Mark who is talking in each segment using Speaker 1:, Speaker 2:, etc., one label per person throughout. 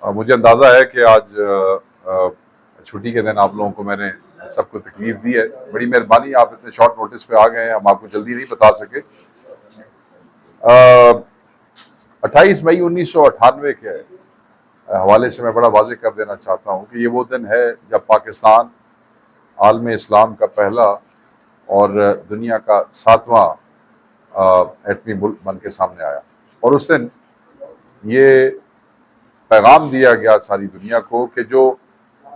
Speaker 1: مجھے اندازہ ہے کہ آج چھٹی کے دن آپ لوگوں کو میں نے سب کو تکلیف دی ہے. بڑی مہربانی, آپ اتنے شارٹ نوٹس پہ آ گئے ہیں, ہم آپ کو جلدی نہیں بتا سکے. 28 مئی 1998 کے حوالے سے میں بڑا واضح کر دینا چاہتا ہوں کہ یہ وہ دن ہے جب پاکستان عالم اسلام کا پہلا اور دنیا کا 7واں ایٹمی ملک بن کے سامنے آیا. اور اس دن یہ پیغام دیا گیا ساری دنیا کو کہ جو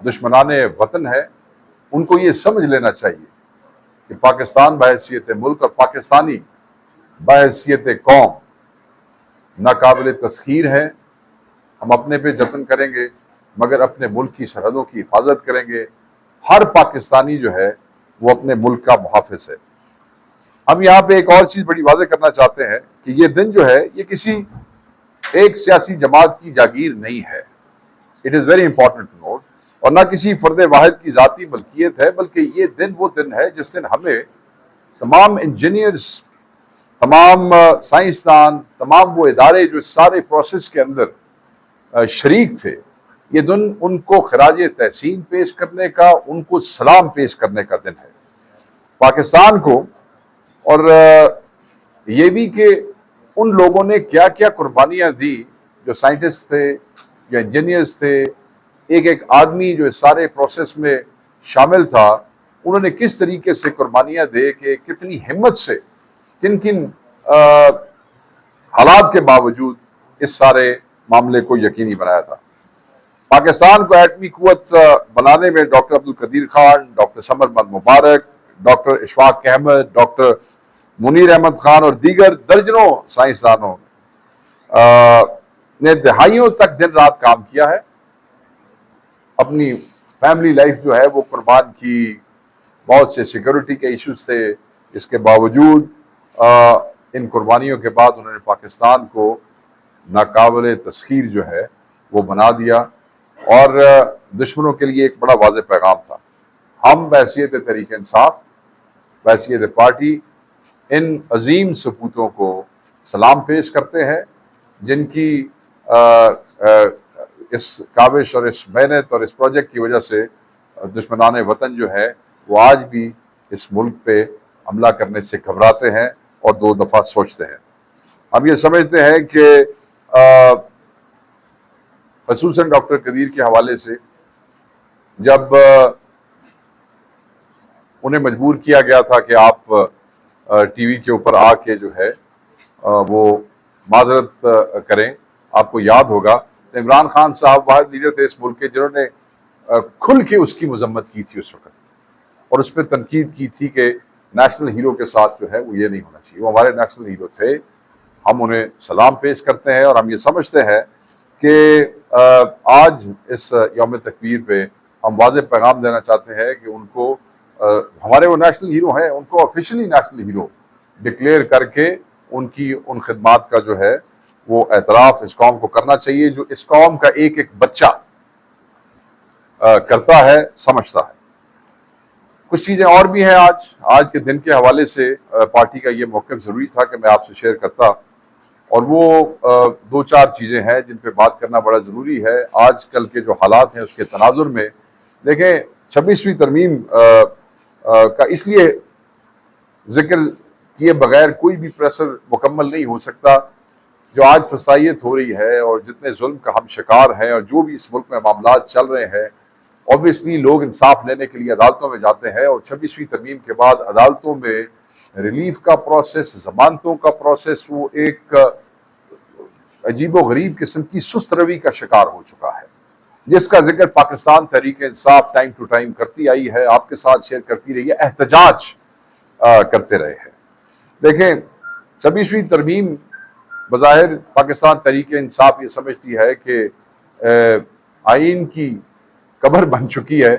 Speaker 1: دشمنان وطن ہے ان کو یہ سمجھ لینا چاہیے کہ پاکستان بحیثیت ملک اور پاکستانی بحیثیت قوم ناقابل تسخیر ہے. ہم اپنے پہ جتن کریں گے مگر اپنے ملک کی سرحدوں کی حفاظت کریں گے. ہر پاکستانی جو ہے وہ اپنے ملک کا محافظ ہے. ہم یہاں پہ ایک اور چیز بڑی واضح کرنا چاہتے ہیں کہ یہ دن جو ہے یہ کسی ایک سیاسی جماعت کی جاگیر نہیں ہے. It is very important to note. اور نہ کسی فرد واحد کی ذاتی ملکیت ہے, بلکہ یہ دن وہ دن ہے جس دن ہمیں تمام انجینئرز, تمام سائنسدان, تمام وہ ادارے جو سارے پروسیس کے اندر شریک تھے, یہ دن ان کو خراج تحسین پیش کرنے کا, ان کو سلام پیش کرنے کا دن ہے پاکستان کو. اور یہ بھی کہ ان لوگوں نے کیا کیا قربانیاں دی, جو سائنٹسٹ تھے, جو انجینئرز تھے, ایک ایک آدمی جو اس سارے پروسیس میں شامل تھا, انہوں نے کس طریقے سے قربانیاں دے کہ کتنی ہمت سے, کن کن حالات کے باوجود اس سارے معاملے کو یقینی بنایا تھا. پاکستان کو ایٹمی قوت بنانے میں ڈاکٹر عبدالقدیر خان, ڈاکٹر سمر احمد مبارک, ڈاکٹر اشفاق احمد, ڈاکٹر منیر احمد خان اور دیگر درجنوں سائنسدانوں نے دہائیوں تک دن رات کام کیا ہے. اپنی فیملی لائف جو ہے وہ قربان کی, بہت سے سیکورٹی کے ایشوز تھے, اس کے باوجود ان قربانیوں کے بعد انہوں نے پاکستان کو ناقابل تسخیر جو ہے وہ بنا دیا. اور دشمنوں کے لیے ایک بڑا واضح پیغام تھا. ہم بحیثیت تحریک انصاف, بحیثیت پارٹی, ان عظیم سپوتوں کو سلام پیش کرتے ہیں جن کی اس کاوش اور اس محنت اور اس پروجیکٹ کی وجہ سے دشمنان وطن جو ہے وہ آج بھی اس ملک پہ حملہ کرنے سے گھبراتے ہیں اور دو دفعہ سوچتے ہیں. ہم یہ سمجھتے ہیں کہ خصوصاً ڈاکٹر قدیر کے حوالے سے جب انہیں مجبور کیا گیا تھا کہ آپ ٹی وی کے اوپر آ کے جو ہے وہ معذرت کریں, آپ کو یاد ہوگا عمران خان صاحب واحد لیڈر تھے اس ملک کے جنہوں نے کھل کے اس کی مذمت کی تھی اس وقت, اور اس پہ تنقید کی تھی کہ نیشنل ہیرو کے ساتھ جو ہے وہ یہ نہیں ہونا چاہیے. وہ ہمارے نیشنل ہیرو تھے, ہم انہیں سلام پیش کرتے ہیں. اور ہم یہ سمجھتے ہیں کہ آج اس یوم تکبیر پہ ہم واضح پیغام دینا چاہتے ہیں کہ ان کو ہمارے وہ نیشنل ہیرو ہیں, ان کو آفیشلی نیشنل ہیرو ڈکلیئر کر کے ان کی ان خدمات کا جو ہے وہ اعتراف اس قوم کو کرنا چاہیے, جو اس قوم کا ایک ایک بچہ کرتا ہے, سمجھتا ہے. کچھ چیزیں اور بھی ہیں آج کے دن کے حوالے سے پارٹی کا یہ موقف ضروری تھا کہ میں آپ سے شیئر کرتا, اور وہ دو چار چیزیں ہیں جن پہ بات کرنا بڑا ضروری ہے. آج کل کے جو حالات ہیں اس کے تناظر میں دیکھیں, 26ویں ترمیم کا اس لیے ذکر کیے بغیر کوئی بھی پریشر مکمل نہیں ہو سکتا. جو آج فسطائیت ہو رہی ہے اور جتنے ظلم کا ہم شکار ہیں اور جو بھی اس ملک میں معاملات چل رہے ہیں, اوبیسلی لوگ انصاف لینے کے لیے عدالتوں میں جاتے ہیں, اور 26ویں ترمیم کے بعد عدالتوں میں ریلیف کا پروسیس, ضمانتوں کا پروسیس, وہ ایک عجیب و غریب قسم کی سست روی کا شکار ہو چکا ہے, جس کا ذکر Pakistan Tehreek Insaf time to time کرتی آئی ہے, آپ کے ساتھ شیئر کرتی رہی ہے, احتجاج کرتے رہے ہیں. دیکھیں, 26ویں ترمیم بظاہر پاکستان تحریک انصاف یہ سمجھتی ہے کہ آئین کی قبر بن چکی ہے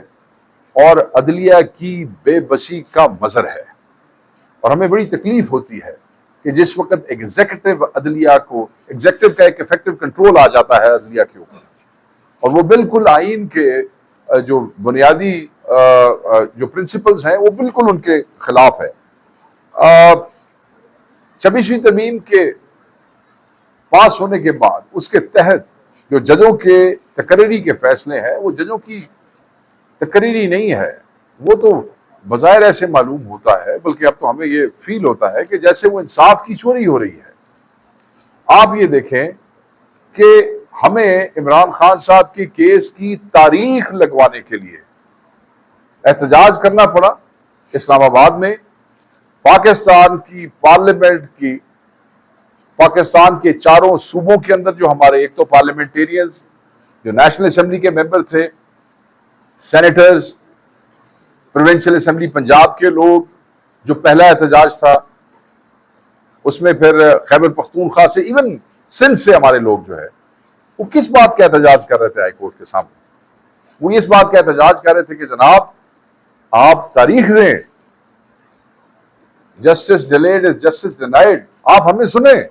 Speaker 1: اور عدلیہ کی بے بسی کا مظہر ہے. اور ہمیں بڑی تکلیف ہوتی ہے کہ جس وقت ایگزیکٹو عدلیہ کو, ایگزیکٹو کا ایک افیکٹو کنٹرول آ جاتا ہے عدلیہ کے اوپر, اور وہ بالکل آئین کے جو بنیادی جو پرنسپلز ہیں وہ بالکل ان کے خلاف ہے. 26ویں ترمیم کے پاس ہونے کے بعد اس کے تحت جو ججوں کے تقرری کے فیصلے ہیں وہ ججوں کی تقرری نہیں ہے، وہ تو بظاہر ایسے معلوم ہوتا ہے، بلکہ اب تو ہمیں یہ فیل ہوتا ہے کہ جیسے وہ انصاف کی چوری ہو رہی ہے۔ آپ یہ دیکھیں کہ ہمیں عمران خان صاحب کے کیس کی تاریخ لگوانے کے لیے احتجاج کرنا پڑا اسلام آباد میں، پاکستان کی پارلیمنٹ کی، پاکستان کے چاروں صوبوں کے اندر جو ہمارے ایک تو پارلیمنٹیرینز جو نیشنل اسمبلی کے ممبر تھے، سینیٹرز، پروونشل اسمبلی پنجاب کے لوگ، جو پہلا احتجاج تھا اس میں پھر خیبر پختونخوا سے، ایون سندھ سے ہمارے لوگ جو ہے وہ کس بات کا احتجاج کر رہے تھے ہائی کورٹ کے سامنے؟ وہ اس بات کا احتجاج کر رہے تھے کہ جناب آپ تاریخ دیں، justice delayed is justice denied, آپ ہمیں سنیں۔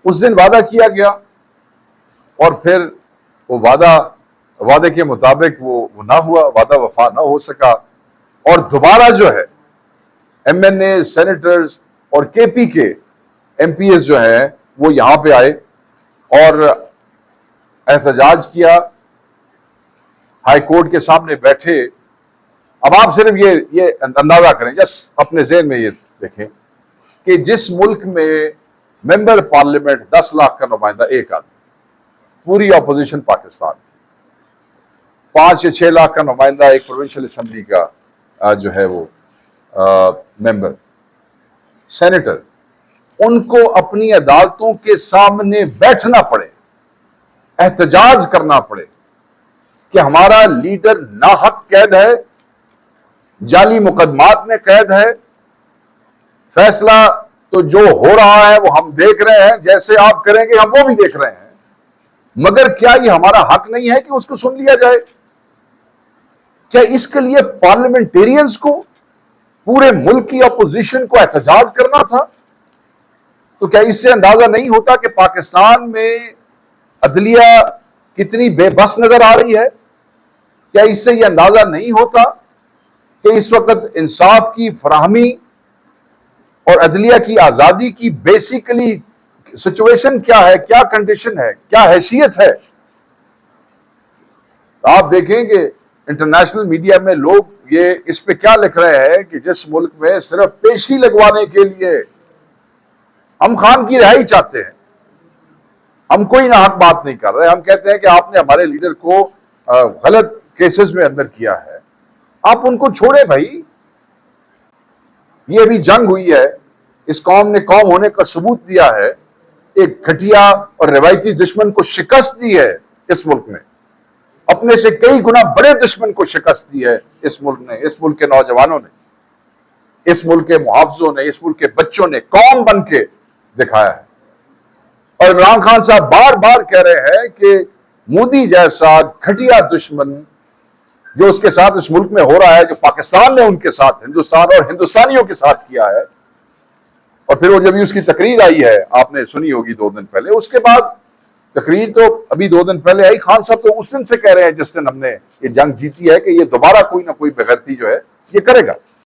Speaker 1: اس دن وعدہ کیا گیا اور پھر وہ وعدے کے مطابق وہ نہ ہوا، وعدہ وفا نہ ہو سکا، اور دوبارہ جو ہے ایم این اے، سینیٹرز اور کے پی کے ایم پی ایس جو ہیں وہ یہاں پہ آئے اور احتجاج کیا، ہائی کورٹ کے سامنے بیٹھے۔ اب آپ صرف یہ اندازہ کریں، جس اپنے ذہن میں یہ دیکھیں کہ جس ملک میں ممبر پارلیمنٹ 10 لاکھ کا نمائندہ ایک آدمی، پوری اپوزیشن پاکستان کی، 5 یا 6 لاکھ کا نمائندہ ایک پروونشل اسمبلی کا جو ہے وہ ممبر، سینیٹر، ان کو اپنی عدالتوں کے سامنے بیٹھنا پڑے، احتجاج کرنا پڑے کہ ہمارا لیڈر ناحق قید ہے، جعلی مقدمات میں قید ہے، فیصلہ تو جو ہو رہا ہے وہ ہم دیکھ رہے ہیں، جیسے آپ کریں گے ہم وہ بھی دیکھ رہے ہیں، مگر کیا یہ ہمارا حق نہیں ہے کہ اس کو سن لیا جائے؟ کیا اس کے لیے پارلیمنٹیرینز کو، پورے ملک کی اپوزیشن کو احتجاج کرنا تھا؟ تو کیا اس سے اندازہ نہیں ہوتا کہ پاکستان میں عدلیہ کتنی بے بس نظر آ رہی ہے؟ کیا اس سے یہ اندازہ نہیں ہوتا کہ اس وقت انصاف کی فراہمی اور عدلیہ کی آزادی کی بیسیکلی سچویشن کیا ہے، کیا کنڈیشن ہے، کیا حیثیت ہے؟ آپ دیکھیں کہ انٹرنیشنل میڈیا میں لوگ یہ اس پہ کیا لکھ رہے ہیں کہ جس ملک میں صرف پیشی لگوانے کے لیے ہم خان کی رہائی چاہتے ہیں، ہم کوئی ناحق بات نہیں کر رہے، ہم کہتے ہیں کہ آپ نے ہمارے لیڈر کو غلط کیسز میں اندر کیا ہے، آپ ان کو چھوڑے بھائی۔ یہ ابھی جنگ ہوئی ہے، اس قوم نے قوم ہونے کا ثبوت دیا ہے، ایک گھٹیا اور روایتی دشمن کو شکست دی ہے اس ملک میں، اپنے سے کئی گنا بڑے دشمن کو شکست دی ہے اس ملک نے، اس ملک کے نوجوانوں نے، اس ملک کے محافظوں نے، اس ملک کے بچوں نے قوم بن کے دکھایا ہے۔ اور عمران خان صاحب بار بار کہہ رہے ہیں کہ مودی جیسا گھٹیا دشمن جو اس کے ساتھ اس ملک میں ہو رہا ہے، جو پاکستان نے ان کے ساتھ، ہندوستان اور ہندوستانیوں کے ساتھ کیا ہے، اور پھر وہ جب اس کی تقریر آئی ہے، آپ نے سنی ہوگی 2 دن پہلے، اس کے بعد تقریر تو ابھی 2 دن پہلے آئی، خان صاحب تو اس دن سے کہہ رہے ہیں جس دن ہم نے یہ جنگ جیتی ہے کہ یہ دوبارہ کوئی نہ کوئی بغیرتی جو ہے یہ کرے گا۔